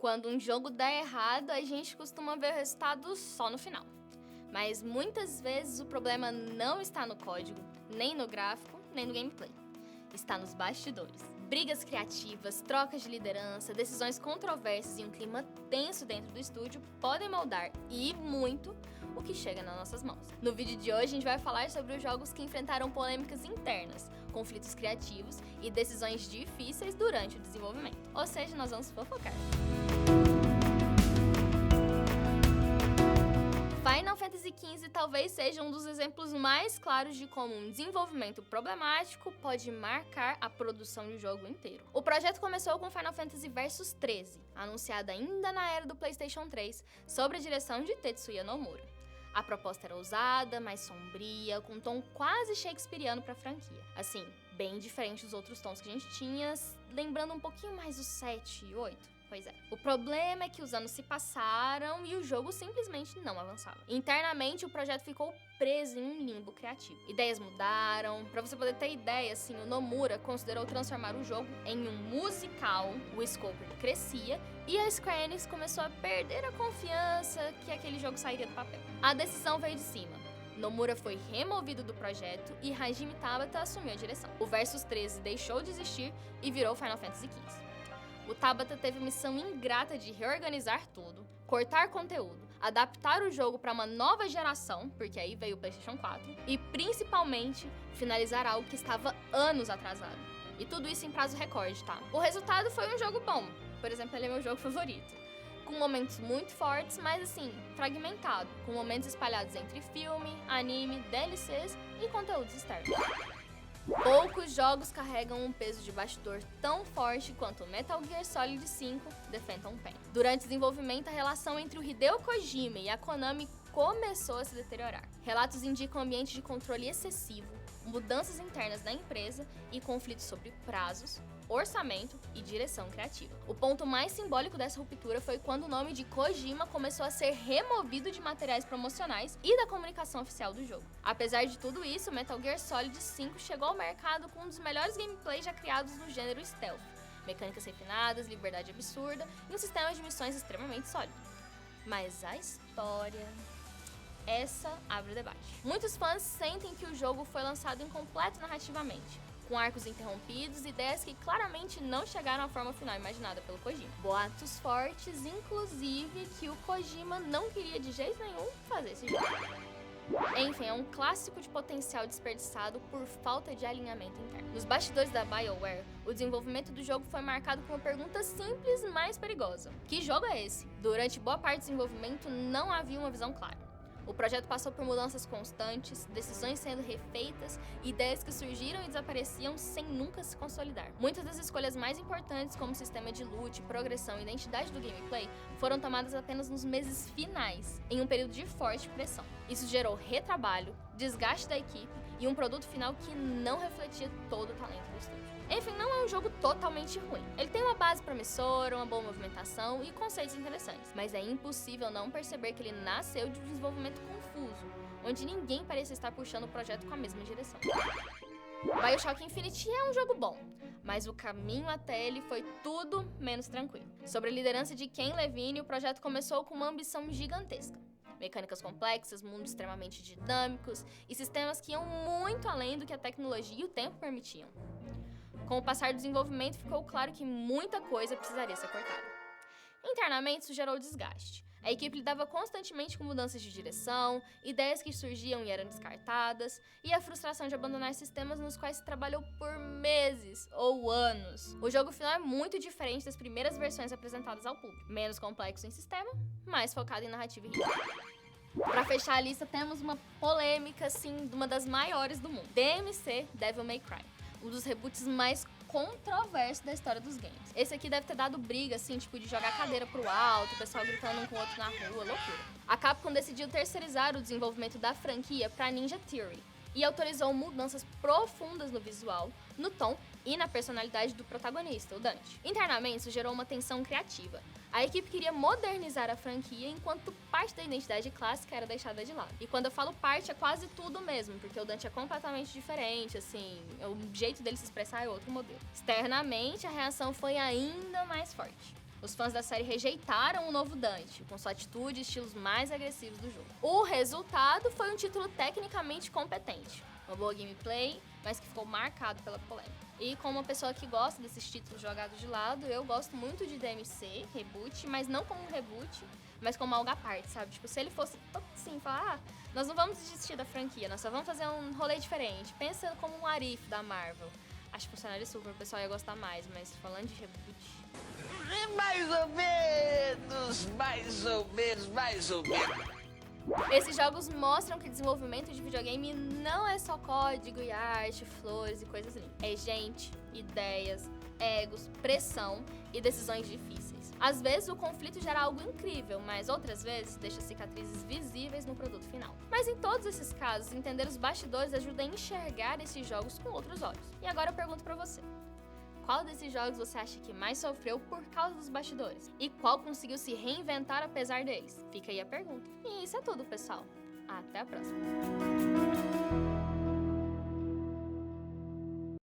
Quando um jogo dá errado, a gente costuma ver o resultado só no final. Mas muitas vezes o problema não está no código, nem no gráfico, nem no gameplay. Está nos bastidores. Brigas criativas, trocas de liderança, decisões controversas e um clima tenso dentro do estúdio podem moldar, e muito, o que chega nas nossas mãos. No vídeo de hoje a gente vai falar sobre os jogos que enfrentaram polêmicas internas, conflitos criativos e decisões difíceis durante o desenvolvimento. Ou seja, nós vamos fofocar. Final Fantasy XV talvez seja um dos exemplos mais claros de como um desenvolvimento problemático pode marcar a produção de um jogo inteiro. O projeto começou com Final Fantasy Versus 13, anunciado ainda na era do PlayStation 3, sob a direção de Tetsuya Nomura. A proposta era ousada, mais sombria, com um tom quase shakespeariano para a franquia. Assim, bem diferente dos outros tons que a gente tinha, lembrando um pouquinho mais o 7 e 8. Pois é. O problema é que os anos se passaram e o jogo simplesmente não avançava. Internamente, o projeto ficou preso em um limbo criativo. Ideias mudaram. Pra você poder ter ideia, assim, o Nomura considerou transformar o jogo em um musical. O escopo crescia e a Square Enix começou a perder a confiança que aquele jogo sairia do papel. A decisão veio de cima. Nomura foi removido do projeto e Hajime Tabata assumiu a direção. O Versus 13 deixou de existir e virou Final Fantasy XV. O Tabata teve a missão ingrata de reorganizar tudo, cortar conteúdo, adaptar o jogo para uma nova geração, porque aí veio o PlayStation 4, e principalmente finalizar algo que estava anos atrasado. E tudo isso em prazo recorde, tá? O resultado foi um jogo bom. Por exemplo, ele é meu jogo favorito. Com momentos muito fortes, mas assim, fragmentado, com momentos espalhados entre filme, anime, DLCs e conteúdos externos. Poucos jogos carregam um peso de bastidor tão forte quanto Metal Gear Solid 5 The Phantom Pain. Durante o desenvolvimento, a relação entre o Hideo Kojima e a Konami começou a se deteriorar. Relatos indicam um ambiente de controle excessivo, mudanças internas da empresa e conflitos sobre prazos, orçamento e direção criativa. O ponto mais simbólico dessa ruptura foi quando o nome de Kojima começou a ser removido de materiais promocionais e da comunicação oficial do jogo. Apesar de tudo isso, Metal Gear Solid 5 chegou ao mercado com um dos melhores gameplays já criados no gênero stealth, mecânicas refinadas, liberdade absurda e um sistema de missões extremamente sólido. Mas a história... essa abre o debate. Muitos fãs sentem que o jogo foi lançado incompleto narrativamente, com arcos interrompidos e ideias que claramente não chegaram à forma final imaginada pelo Kojima. Boatos fortes, inclusive, que o Kojima não queria de jeito nenhum fazer esse jogo. Enfim, é um clássico de potencial desperdiçado por falta de alinhamento interno. Nos bastidores da BioWare, o desenvolvimento do jogo foi marcado com uma pergunta simples, mas perigosa. Que jogo é esse? Durante boa parte do desenvolvimento, não havia uma visão clara. O projeto passou por mudanças constantes, decisões sendo refeitas, ideias que surgiram e desapareciam sem nunca se consolidar. Muitas das escolhas mais importantes, como sistema de loot, progressão e identidade do gameplay, foram tomadas apenas nos meses finais, em um período de forte pressão. Isso gerou retrabalho, desgaste da equipe e um produto final que não refletia todo o talento do estúdio. Enfim, não é um jogo totalmente ruim. Ele tem uma base promissora, uma boa movimentação e conceitos interessantes, mas é impossível não perceber que ele nasceu de um desenvolvimento confuso, onde ninguém parecia estar puxando o projeto com a mesma direção. BioShock Infinite é um jogo bom, mas o caminho até ele foi tudo menos tranquilo. Sob a liderança de Ken Levine, o projeto começou com uma ambição gigantesca. Mecânicas complexas, mundos extremamente dinâmicos e sistemas que iam muito além do que a tecnologia e o tempo permitiam. Com o passar do desenvolvimento, ficou claro que muita coisa precisaria ser cortada. Internamente, isso gerou desgaste. A equipe lidava constantemente com mudanças de direção, ideias que surgiam e eram descartadas, e a frustração de abandonar sistemas nos quais se trabalhou por meses ou anos. O jogo final é muito diferente das primeiras versões apresentadas ao público. Menos complexo em sistema, mais focado em narrativa e ritmo. Pra fechar a lista, temos uma polêmica, assim, de uma das maiores do mundo. DMC Devil May Cry. Um dos reboots mais controversos da história dos games. Esse aqui deve ter dado briga, assim, tipo, de jogar a cadeira pro alto, o pessoal gritando um com o outro na rua, loucura. A Capcom decidiu terceirizar o desenvolvimento da franquia pra Ninja Theory e autorizou mudanças profundas no visual, no tom e na personalidade do protagonista, o Dante. Internamente, isso gerou uma tensão criativa. A equipe queria modernizar a franquia, enquanto parte da identidade clássica era deixada de lado. E quando eu falo parte, é quase tudo mesmo, porque o Dante é completamente diferente, assim, o jeito dele se expressar é outro modelo. Externamente, a reação foi ainda mais forte. Os fãs da série rejeitaram o novo Dante, com sua atitude e estilos mais agressivos do jogo. O resultado foi um título tecnicamente competente, uma boa gameplay, mas que ficou marcado pela polêmica. E como uma pessoa que gosta desses títulos jogados de lado, eu gosto muito de DMC, reboot, mas não como um reboot, mas como algo à parte, sabe? Tipo, se ele fosse assim, falar, nós não vamos desistir da franquia, nós só vamos fazer um rolê diferente. Pensa como um Arif da Marvel. Acho que funcionaria super, o pessoal ia gostar mais, mas falando de reboot... Mais ou menos, mais ou menos, mais ou menos. Esses jogos mostram que desenvolvimento de videogame não é só código e arte, flores e coisas assim. É gente, ideias, egos, pressão e decisões difíceis. Às vezes o conflito gera algo incrível, mas outras vezes deixa cicatrizes visíveis no produto final. Mas em todos esses casos, entender os bastidores ajuda a enxergar esses jogos com outros olhos. E agora eu pergunto pra você. Qual desses jogos você acha que mais sofreu por causa dos bastidores? E qual conseguiu se reinventar apesar deles? Fica aí a pergunta. E isso é tudo, pessoal. Até a próxima!